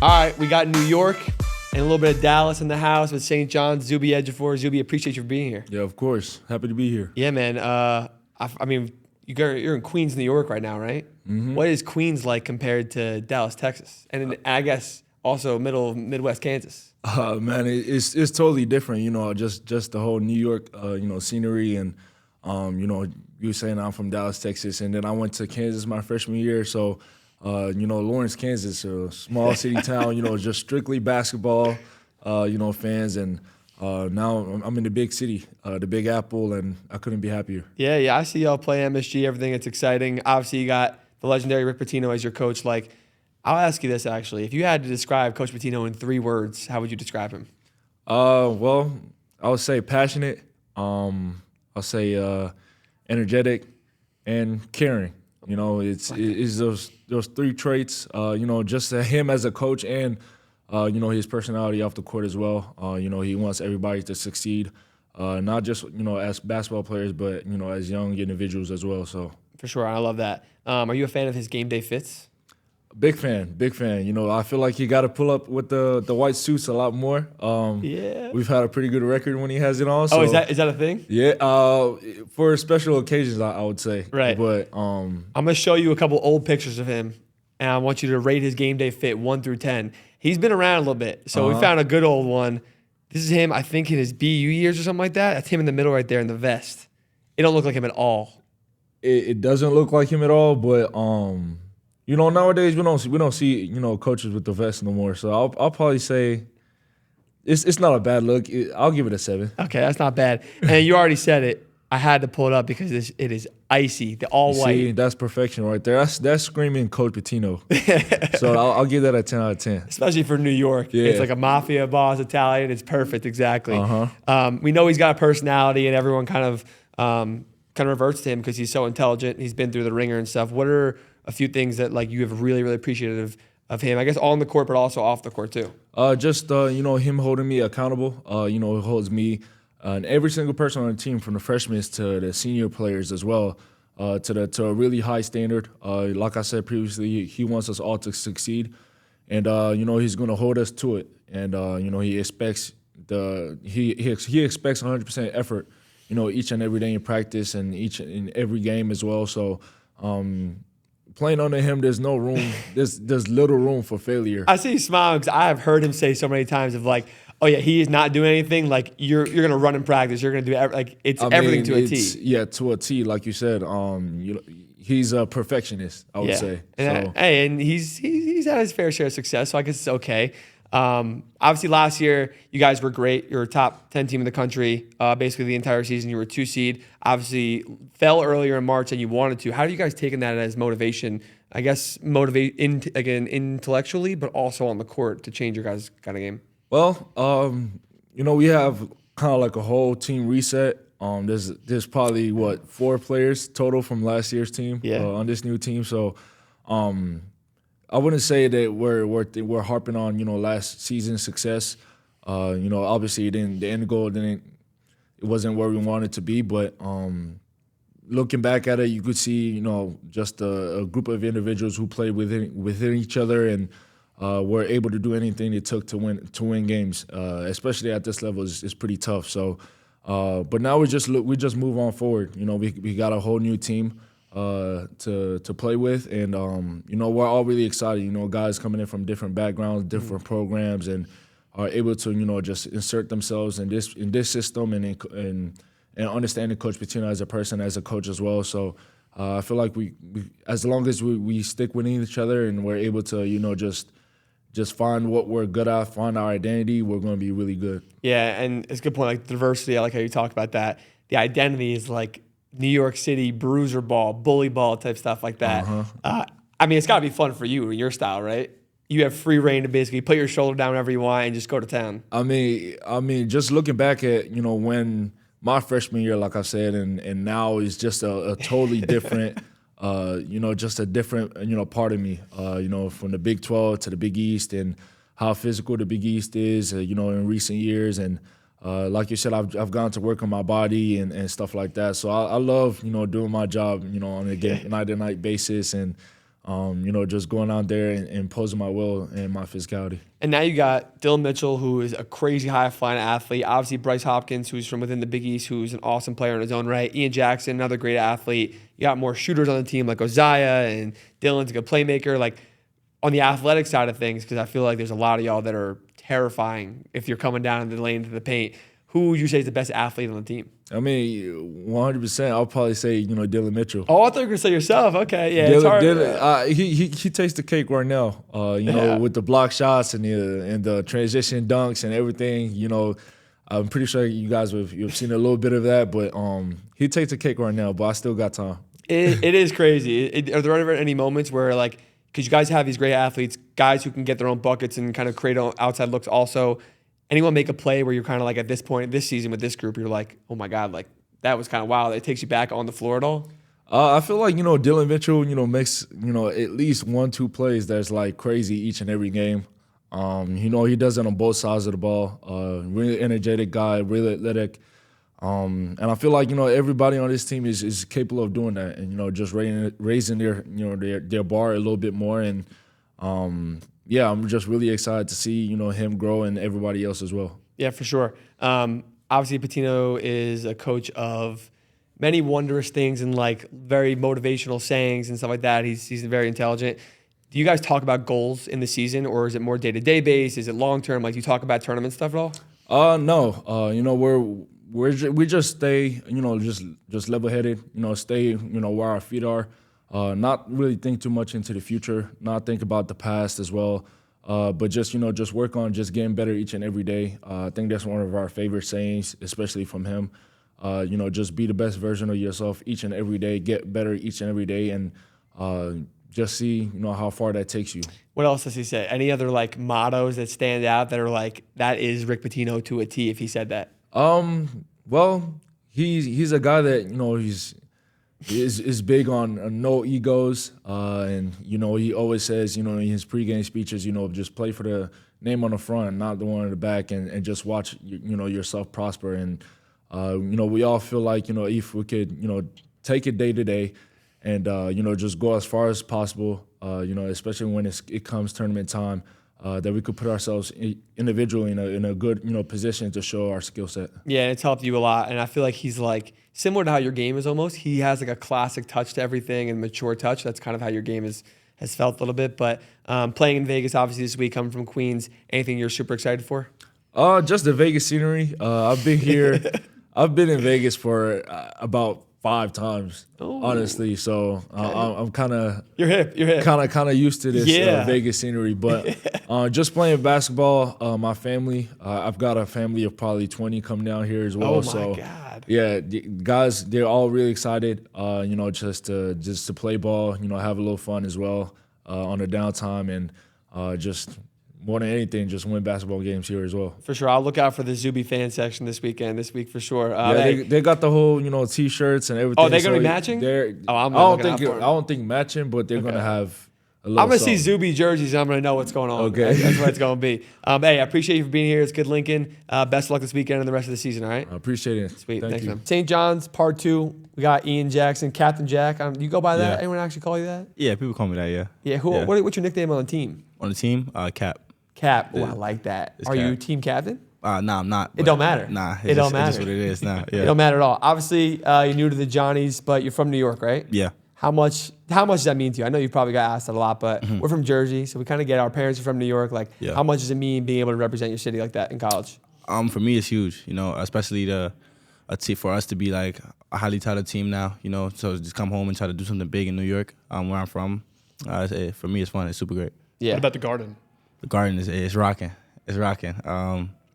All right, we got New York and a little bit of Dallas in the house with St. John's. Zuby Ejiofor. Zuby, appreciate you for being here. Yeah, of course. Happy to be here. Yeah, man. I mean, you're in Queens, New York right now, right? Mm-hmm. What is Queens like compared to Dallas, Texas? And I guess also Midwest Kansas. Man, it's totally different. Just the whole New York, scenery, and you were saying I'm from Dallas, Texas, and then I went to Kansas my freshman year. So, Lawrence, Kansas, a small city town. Just strictly basketball, fans, and now I'm in the big city, the Big Apple, and I couldn't be happier. Yeah. I see y'all play MSG. Everything. It's exciting. Obviously, you got the legendary Rick Pitino as your coach. Like, I'll ask you this actually: if you had to describe Coach Pitino in 3 words, how would you describe him? Well, I would say passionate. I'll say energetic and caring. It's those 3 traits. Just him as a coach and his personality off the court as well. He wants everybody to succeed, not just as basketball players, but as young individuals as well. So for sure, I love that. Are you a fan of his game day fits? Big fan. I feel like he got to pull up with the white suits a lot more. Yeah, we've had a pretty good record when he has it on. So, oh, is that a thing? Yeah, for special occasions, I would say. Right. But I'm gonna show you a couple old pictures of him, and I want you to rate his game day fit 1 through 10. He's been around a little bit, so we found a good old one. This is him, I think, in his BU years or something like that. That's him in the middle right there in the vest. It don't look like him at all. It doesn't look like him at all, but nowadays we don't see coaches with the vest no more. So I'll probably say it's not a bad look. I'll give it a 7. Okay, that's not bad. And you already said it. I had to pull it up because it is icy, the all white. See, that's perfection right there. That's screaming Coach Pitino. So I'll give that a 10 out of 10. Especially for New York. Yeah. It's like a mafia boss Italian. It's perfect, exactly. Uh-huh. We know he's got a personality, and everyone kind of reverts to him because he's so intelligent. He's been through the ringer and stuff. What are a few things that you have really, really appreciated of him? I guess on the court, but also off the court too. Him holding me accountable. He holds me and every single person on the team, from the freshmen to the senior players as well, to a really high standard. Like I said previously, he wants us all to succeed, and he's going to hold us to it. And he expects he expects 100% effort. Each and every day in practice and in every game as well. So. Playing under him, there's no room. There's little room for failure. I see you smiling because I have heard him say so many times of like, oh yeah, he is not doing anything. Like you're gonna run in practice. You're gonna do everything to a T. Yeah, to a T, like you said. He's a perfectionist, I would say. And he's had his fair share of success, so I guess it's okay. Obviously, last year you guys were great. You were a top 10 team in the country. Basically, the entire season you were a 2 seed. Obviously, fell earlier in March, and you wanted to. How are you guys taking that as motivation? I guess intellectually, but also on the court to change your guys' kind of game. Well, we have kind of like a whole team reset. There's probably 4 players total from last year's team on this new team. So. I wouldn't say that we're harping on last season's success. Obviously the end goal it wasn't where we wanted to be, but looking back at it, you could see just a group of individuals who played within each other and were able to do anything it took to win games, especially at this level. Is pretty tough. So, but now we just move on forward. We got a whole new team. To play with, and we're all really excited. Guys coming in from different backgrounds, different programs, and are able to just insert themselves in this system and understanding Coach Pitino as a person, as a coach as well. So I feel like we as long as we stick with each other and we're able to just find what we're good at, find our identity, we're going to be really good. Yeah, and it's a good point. Like diversity, I like how you talk about that. The identity is like New York City bruiser ball, bully ball type stuff like that. It's got to be fun for you, your style, right? You have free reign to basically put your shoulder down whenever you want and just go to town. I mean, just looking back at when my freshman year, like I said, and now is just a totally different, just a different part of me. From the Big 12 to the Big East, and how physical the Big East is, in recent years, and. Like you said, I've gone to work on my body and stuff like that. So I love, doing my job, on a night-to-night basis and, just going out there and imposing my will and my physicality. And now you got Dylan Mitchell, who is a crazy high-flying athlete. Obviously, Bryce Hopkins, who's from within the Big East, who's an awesome player in his own right. Ian Jackson, another great athlete. You got more shooters on the team like Oziah, and Dylan's a good playmaker. Like, on the athletic side of things, because I feel like there's a lot of y'all that are terrifying if you're coming down in the lane to the paint. Who would you say is the best athlete on the team? I mean, 100%. I'll probably say, Dylan Mitchell. Oh, I thought you were gonna say yourself. Okay, yeah, Dylan, it's hard. Dylan, he takes the cake right now. With the block shots and the transition dunks and everything. I'm pretty sure you guys you've seen a little bit of that, but he takes the cake right now. But I still got time. It is crazy. Are there ever any moments where because you guys have these great athletes, guys who can get their own buckets and kind of create outside looks also? Anyone make a play where you're kind of at this point this season with this group, you're like, oh my God, that was kind of wild. It takes you back on the floor at all? I feel like, Dylan Mitchell, makes, at least 1-2 plays that's crazy each and every game. He does it on both sides of the ball. Really energetic guy, really athletic. And I feel like, everybody on this team is capable of doing that and, just raising their bar a little bit more. And, I'm just really excited to see, him grow and everybody else as well. Yeah, for sure. Obviously, Pitino is a coach of many wondrous things and very motivational sayings and stuff like that. He's very intelligent. Do you guys talk about goals in the season, or is it more day-to-day based? Is it long-term? Do you talk about tournament stuff at all? No. We just stay, just level-headed. Stay, where our feet are. Not really think too much into the future, not think about the past as well, but just work on just getting better each and every day. I think that's one of our favorite sayings, especially from him. Just be the best version of yourself each and every day, get better each and every day, and just see how far that takes you. What else does he say? Any other mottos that stand out that are that is Rick Pitino to a T if he said that? Well, he's a guy that is big on no egos, and he always says in his pregame speeches, just play for the name on the front, not the one in the back, and just watch yourself prosper. And we all feel like if we could take it day to day, and just go as far as possible, especially when it comes tournament time. That we could put ourselves individually in a good position to show our skill set. Yeah, it's helped you a lot, and I feel like he's similar to how your game is almost. He has a classic touch to everything and mature touch. That's kind of how your game has felt a little bit. But playing in Vegas, obviously this week, coming from Queens, anything you're super excited for? Just the Vegas scenery. I've been here. I've been in Vegas for about 5 times, honestly. So I'm kind of you're hip, kind of used to this Vegas scenery. But just playing basketball, my family, I've got a family of probably 20 coming down here as well. Oh my God! Yeah, guys, they're all really excited. Just to play ball, have a little fun as well on the downtime, and just. More than anything, just win basketball games here as well. For sure. I'll look out for the Zuby fan section this week for sure. They got the whole, T-shirts and everything. Oh, they're going to be matching? I don't think matching, but they're going to have a little I'm going to see something. Zuby jerseys, and I'm going to know what's going on. Okay. That's what it's going to be. Hey, I appreciate you for being here. It's good, Lincoln. Best of luck this weekend and the rest of the season, all right? I appreciate it. Sweet. Thank Thanks, you. man. St. John's, part 2. We got Ian Jackson, Captain Jack. You go by that? Yeah. Anyone actually call you that? Yeah, people call me that, yeah. Yeah. What's your nickname on the team? On the team, Cap. Cap. Oh, I like that. It's Are you Cap. team captain? Nah, I'm not. It don't matter. Nah, It don't It's just matter. what it is now. Yeah. It don't matter at all. Obviously, you're new to the Johnnies, but you're from New York, right? Yeah. How much does that mean to you? I know you probably got asked that a lot, but we're from Jersey, so we kind of get our parents are from New York. Yeah. How much does it mean being able to represent your city like that in college? For me, it's huge. Especially for us to be a highly touted team now. So just come home and try to do something big in New York, where I'm from. For me, it's fun. It's super great. Yeah. What about the Garden? The Garden is rocking. It's rocking.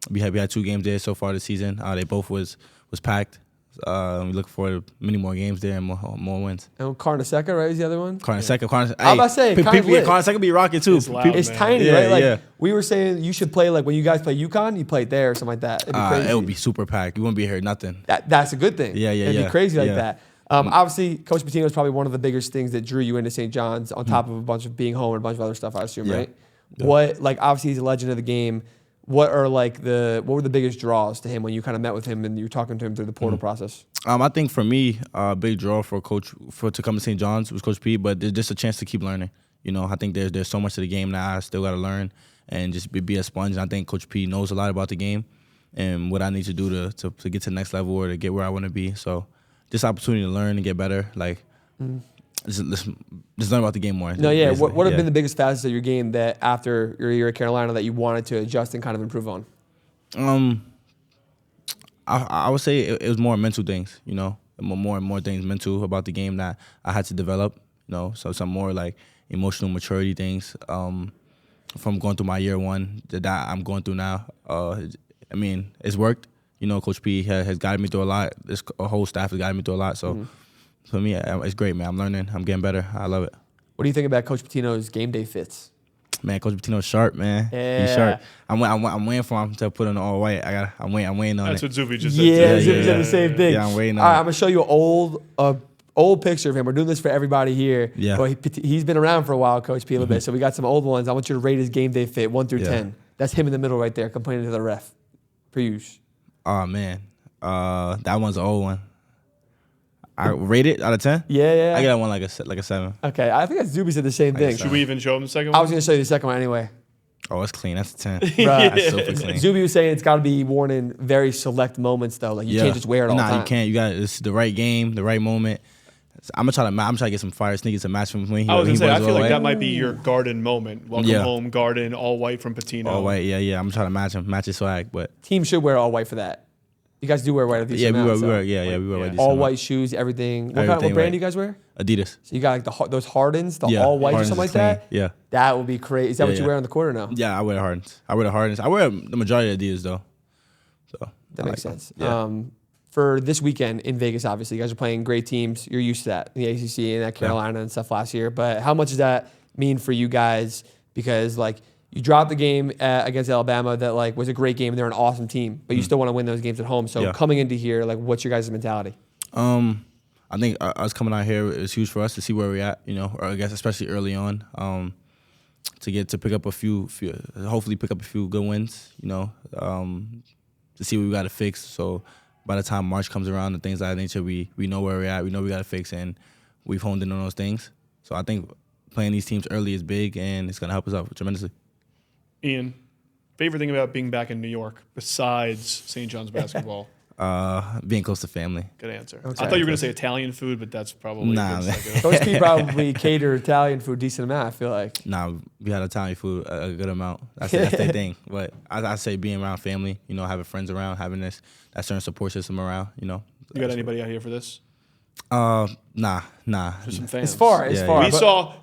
We had 2 games there so far this season. They both was packed. We look forward to many more games there and more wins. And Carnesecca, right, is the other one? Carnesecca. I'm about to say, Carnesecca be rocking too. It's loud. It's man. tiny, Yeah, right? yeah. We were saying you should play when you guys play UConn, you play it there or something like that. It'd be crazy. It would be super packed. You wouldn't be here nothing. That's a good thing. Yeah, It'd be crazy like yeah. that. Obviously, Coach Pitino is probably one of the biggest things that drew you into St. John's on top of a bunch of being home and a bunch of other stuff, I assume, Yeah. right? Yeah. Obviously he's a legend of the game. What were the biggest draws to him when you kind of met with him and you were talking to him through the portal process? I think for me, a big draw for to come to St. John's was Coach P, but there's just a chance to keep learning. You know, I think there's so much to the game that I still got to learn and just be a sponge. And I think Coach P knows a lot about the game and what I need to do to get to the next level or to get where I want to be. So just opportunity to learn and get better. Like, just learn about the game more. No, yeah. What have been the biggest facets of your game that after your year at Carolina that you wanted to adjust and kind of improve on? I would say it was more mental things, you know, more and more things mental about the game that I had to develop, you know, so some more like emotional maturity things from going through my year one that I'm going through now. I mean, it's worked. You know, Coach P has guided me through a lot. This whole staff has guided me through a lot. So for me, it's great, man. I'm learning. I'm getting better. I love it. What do you think about Coach Pitino's game day fits? Man, Coach Pitino's sharp, man. Yeah. He's sharp. I'm waiting for him to put on all white. I'm waiting on That's it. what Zuby just said. Yeah, Zuby said the same thing. Yeah, I'm waiting on All right, it. I'm going to show you an old picture of him. We're doing this for everybody here. Yeah. But he's been around for a while, Coach P, a little bit. So we got some old ones. I want you to rate his game day fit, 1 through 10. That's him in the middle right there, complaining to the ref. Piyush. Oh, man. That one's an old one. I rate it out of 10? Yeah. I get that one like a 7. Okay, I think Zuby said the same thing. Should we even show him the second I one? was going to show you the second one anyway. Oh, it's clean. That's a 10. Bruh. That's super clean. Zuby was saying it's got to be worn in very select moments, though. Like, you can't just wear it all the time. Nah, you can't. You got it's the right game, the right moment. I'm gonna try to get some fire sneakers to match from when he. I was gonna say, I feel like white. that might be your Garden moment. Welcome home, Garden, all white from Pitino. All white, yeah. I'm trying to match his swag, but Team should wear all white for that. You guys do wear white. we wear white. All white shoes, everything. What brand white. do you guys wear? Adidas. So you got like those Hardens, all white or Hardens something like is clean. that? Yeah. That would be crazy. Is that what you yeah. wear on the court or no? Yeah, I wear the Hardens. I wear the majority of Adidas though. So That makes sense. Yeah. For this weekend in Vegas, obviously, you guys are playing great teams. You're used to that, the ACC and that Carolina and stuff last year. But how much does that mean for you guys? Because like you dropped the game against Alabama that like was a great game. They're an awesome team, but you still want to win those games at home. So coming into here, like, what's your guys' mentality? I think us coming out here is huge for us to see where we're at. You know, or I guess especially early on, to pick up a few, hopefully pick up a few good wins. You know, to see what we got to fix. So by the time March comes around and things of that nature, we know where we're at. We know we got to fix, and we've honed in on those things. So I think playing these teams early is big, and it's going to help us out tremendously. Ian, favorite thing about being back in New York besides St. John's basketball? Being close to family. Good answer. Okay. I thought you were going to say Italian food, but that's probably Nah, man. Coach P probably cater Italian food a decent amount, I feel like. Nah, we had Italian food a good amount. That's their thing. But I say being around family, you know, having friends around, having that certain support system around, you know. You got anybody out here for this? Nah. Just some fans. It's far.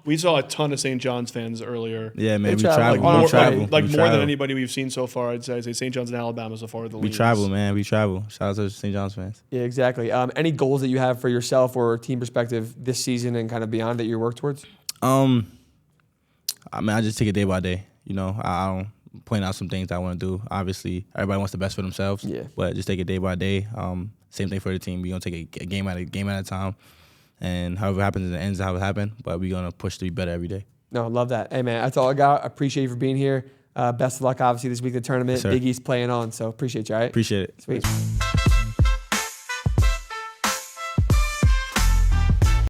We saw a ton of St. John's fans earlier. Yeah, man, we travel. travel. We travel. Like We more travel. than anybody we've seen so far. I'd say St. John's and Alabama so far. We travel, man. We travel. Shout out to St. John's fans. Yeah, exactly. Any goals that you have for yourself or team perspective this season and kind of beyond that you work towards? I mean, I just take it day by day. You know, I don't point out some things I want to do. Obviously, everybody wants the best for themselves. Yeah. But just take it day by day. Same thing for the team. We're gonna take a game at a time, and however it happens, it ends how it happened. But we're gonna push to be better every day. No, love that. Hey, man, that's all I got. I appreciate you for being here. Best of luck, obviously, this week, the tournament. Yes, sir. Big East playing on, so appreciate you, all right? Appreciate it. Sweet.